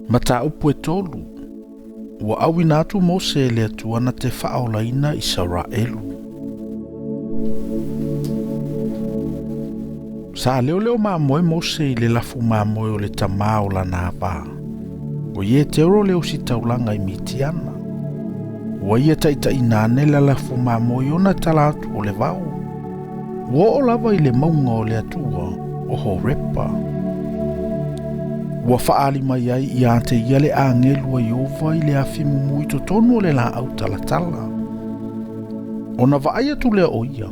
Mata upu e tolu, ua awina atu Mose le atuana te whaolaina Israelu. Sa leo mamoe Mose I le lafu mamoe o le tamā o la nāwā. O ie te oro leo si taulanga I Mitiana. Ua ia taita inane la lafu mamoe ona tala atu o le vau. Ua o lava I le maunga o le atua o Horepa. Ua whaali mai ai I ante ia le angelua Iova I le afimu mui to tonu o le la au talatala. Ona vaai atu lea o ia.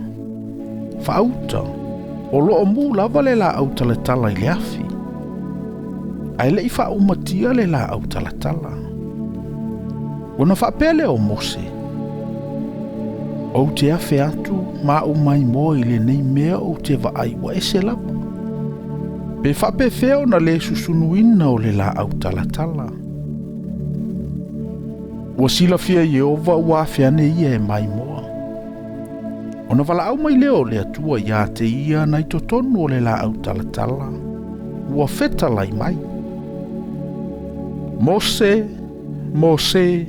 Whaauta. O loo mu lava le la au talatala I le afi. Ai le ifa umatia le la au talatala. Ona whapele o Mose. O te afe atu ma o mai mo I le nei mea o te vaai wa ese lava. Pe whape feo na le susunuina o le la au talatala. Ua sila fia Yehova ua afeane ia e mai moa. Ona wala au mai leo le atua ia te ia na I totonu o le la au talatala. Ua feta lai mai. Mose, Mose.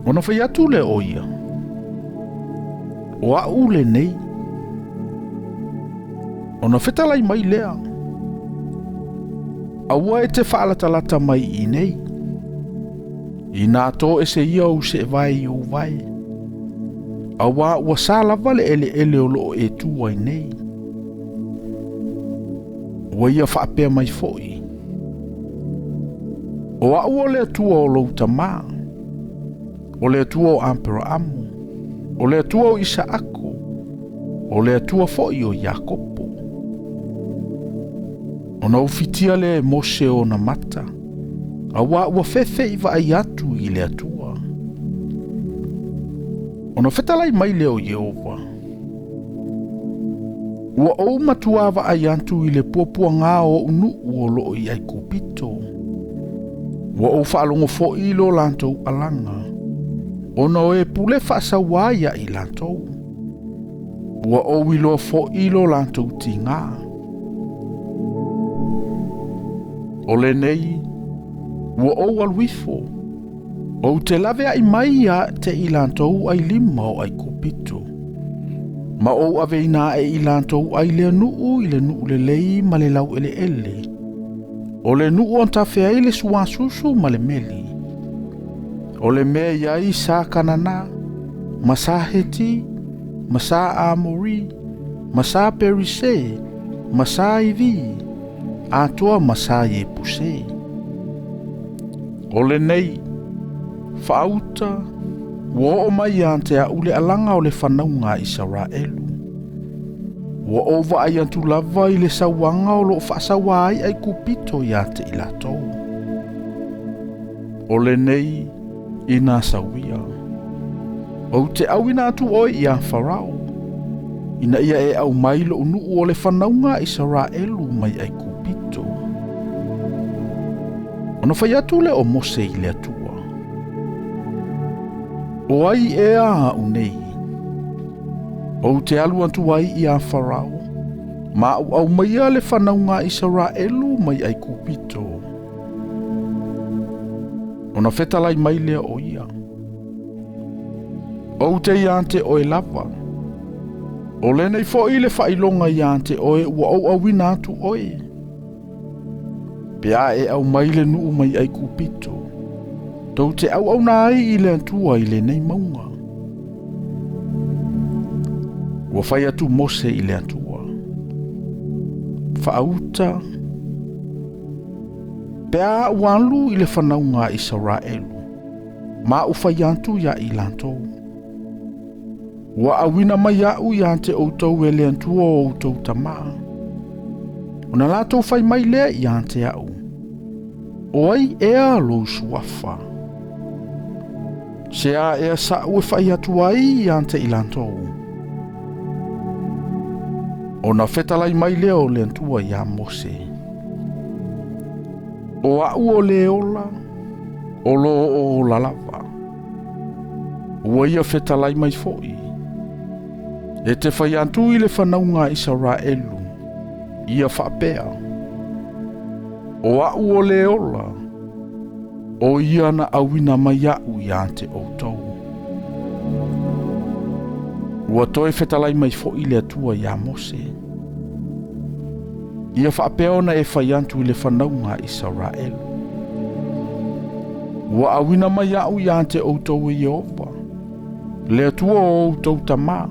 Ona whai atu le o ia. O au le nei. Ona feta lai mai lea. Aua e te whaalatalata mai I nei. I nā tō e se ia o se vai o vai. Awa ua sa lava le ele o loo e tua I nei. Ua ia whaapea mai foi. O au o le atua o lou tamā. O le atua o Amperamu. O le atua o Isaako. O le atua foi o Iakopo. Ona ufitia le Mose o na mata. Awa ua fefe I vaai atu I le atua. Ona fetalai mai leo Yehova. Ua ou matua vaai atu I le puapua ngā o unu o loo I ai kupito. Ua ou whaalongo fo I lo lantou alanga. Ona o e pule whaasawaia I lantou. Ua ou I lo fo I lo lantou ti ngā. O le nei, ua ou aluifo. O te lave ai mai a te ilantou ai lima o ai kupito. Ma ou ave ina e ilantou ai le nuu I le nuu le lei ma le lau ele ele. O le nuu on tawhea I le suasusu ma le meli. O le mea iai sa kanana, ma sa heti, ma sa amori, ma sa perise, ma sa ivi, a toa ma sa ye puse. O le nei, whaauta, ua o mai ante a ule alanga o le whanaunga Israelu. Ua o vaai antu lava I le sawanga o lo whaasawa ai kupito I ate I latou. O le nei, ina sawia. O te awina atu oi I a Farao. Ina ia e au mai lo unu o le whanaunga Israelu mai ai kupito. Ona whai atu le o Mose I le atua. O ai e a unei. O te alu antu ai I a Farao. Ma au mai a le whanaunga Israelu mai ai kupito. Ona fetalai mai lea o ia. O te iante o e lava. O le nei fo I le whailonga iante o e ua au awina atu o e. Pea e au mai le nuu mai ai kupito. Tau te au na ai I le antua I le nei maunga. Ua whai atu Mose I le antua. Whaauta. Pea uanlu I le whanaunga Israelu. Ma uwhai antu ia I lantou. Ua awina mai au I ante o tau e le antua o tau tamaa. Ona latou whai mai lea I ante au. O ai ea lo suafa. Se a ea sa ue whai atu ai I ante I lantou. Ona fetalai mai lea o le antua I a Mose. O au o le ola, o lo o lalava. Ua ia fetalai mai foi. E te whai antu I le whanaunga Israelu. Ia whapea. O au o le ola, o ia na awina mai au ia te outou. Ua toe fetalai mai fo i le atua ia Mose. Ia whaapea e whaiantu i le whanaunga Israel. Ua awina mai au ia te outou e Jehova. Le atua o outou tamā.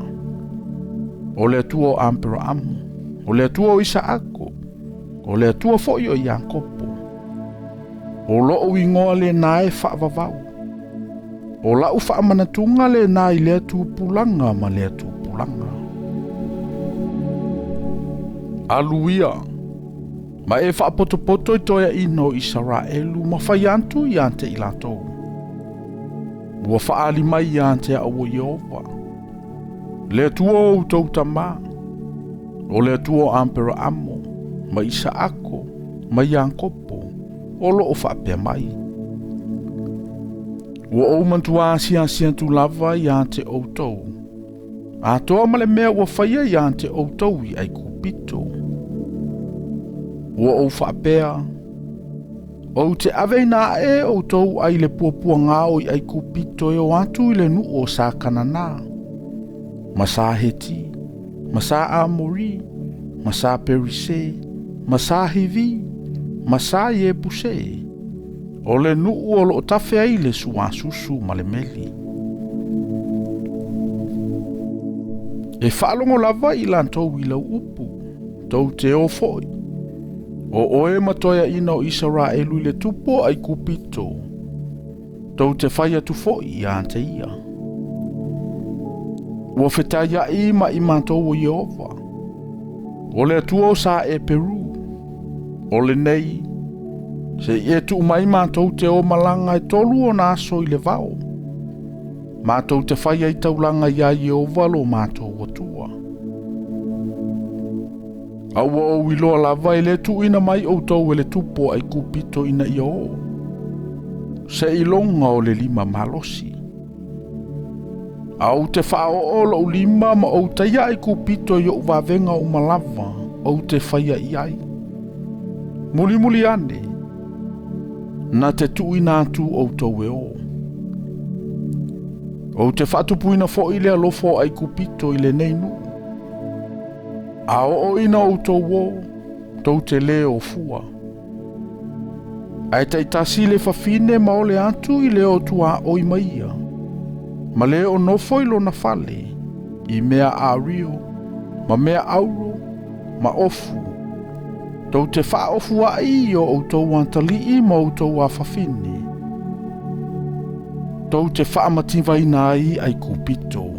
O le atua o Abraamu. O le atua o Isaako. O le atua fo'i o Iakopo. O lo'o ingoa le nā e whaavavau. O lau whaamanatunga le nā i le atu pulanga ma le atu pulanga. Aluia. Ma e whaapotopoto i toia ino Israelu ma whaiantu i ante i latou. Ua whaali mai i ante a o Jehova. Le atua o outou tamā. O le atua o Abraamu. Ma Isaako. Ma Iakopo. O lo o whaapea mai. Ua o mantua asia tu lava i ante outou. A toa ma le mea ua whaia i ante outou i ai kupito. Ua o whaapea. O te aveina e outou ai le puapua ngāo i ai kupito e o atu i le nu o sa kanana. Ma sa heti. Ma sa amori. Ma sa perise. Ma sa hivi. Ma sa iebuse. O le nuu o lo tafe ai le sua susu ma le meli. E whaalongo lava i lantou i lau upu. Tau te o foi. O oe matoia ina o Israelu i le tupo ai kupito. Tau te whai atu foi i ante ia. Ua whetaya i ma i mantou o Jehova. O le atua o sa e Peru. O le nei. Se e tu mai mātou te o malanga e tolu o nāso i le vao. Mātou te whai ai taulanga ia Jehova lo mātou atua. Aua o iloa lava e le tu ina mai o tau e le tupo ai kupito ina i o. Se ilonga o le 5 malosi. Au te whao o lo 5 ma o taia ai kupito i o wavenga o malava o te whaia i ai. Muli ane. Na te tui nātu o tau e o. O te whatupuina fo i le alofo ai kupito i le neinu. A o ina o tau o, tau te le o fua. Ai taitasi le whawhine ma o le atu i le o tua o i maia. Ma le o nofo i lo na fale, i mea a rio, ma mea auro, ma ofu. Tau te whaofu a i o tau antali i ma o tau a whawhine. Tau te whaamatiwa ina ai ai kupito.